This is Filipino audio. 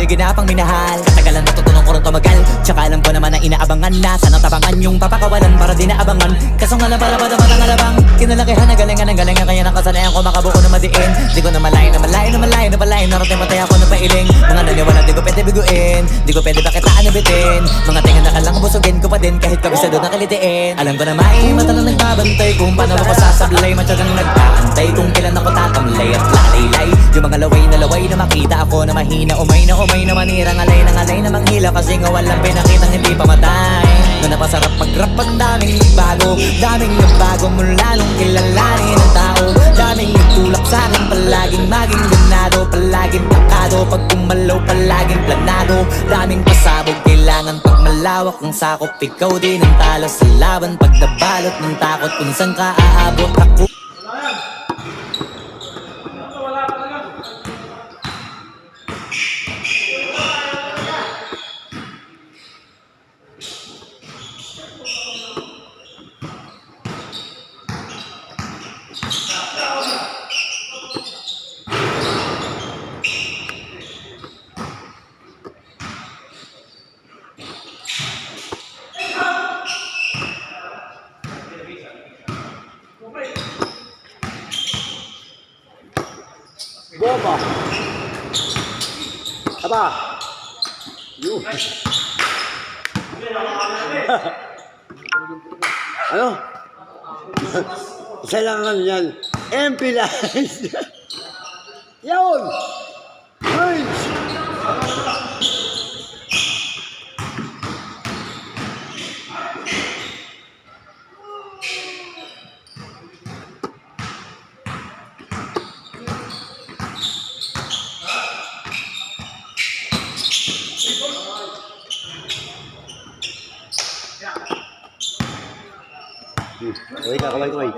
ginapang minahal. Katagalan natutunan ko rin tumagal, tsaka alam ko naman na inaabangan na. Sanang tabangan yung papakawalan para di naabangan. Kaso nga lang para dapat ang alabang kinalakihan na galingan ng galingan. Kaya nakasanayan ko makabuo na madiin. Di ko na malayo na malayo na malayo na malayo. Narating matay ako na pailing. Mga naniwala di ko pwede biguin, di ko pwede pakitaan na bitin. Mga tinga na kalang busugin ko pa din kahit kabisado na kalitiin. Alam ko na may mata lang nagbabantay kung paano ako sasablay. Matyagang nagpaantay kung kailan ako tatamlay at lalaylay. Yung mga laway na makita ako na mahina. Umay na manirang alay na manghila. Kasi nga walang pinakitang hindi pamatay. Na napasarap mag-rap ang daming nagbago mula nung kilalanin ang tao. Daming nagtulak sa'kin, palaging maging ganado. Palaging takado, pag kumalaw palaging planado. Daming pasabog, kailangan pag malawak ang sakop. Ikaw din ang talo sa laban, pag nabalot ng takot. Kung saan ka aabot ako. Boba. Aba. Yun. Ano? Isa lang ano yan. MP lines. Yun. Bridge. Wait, kamay.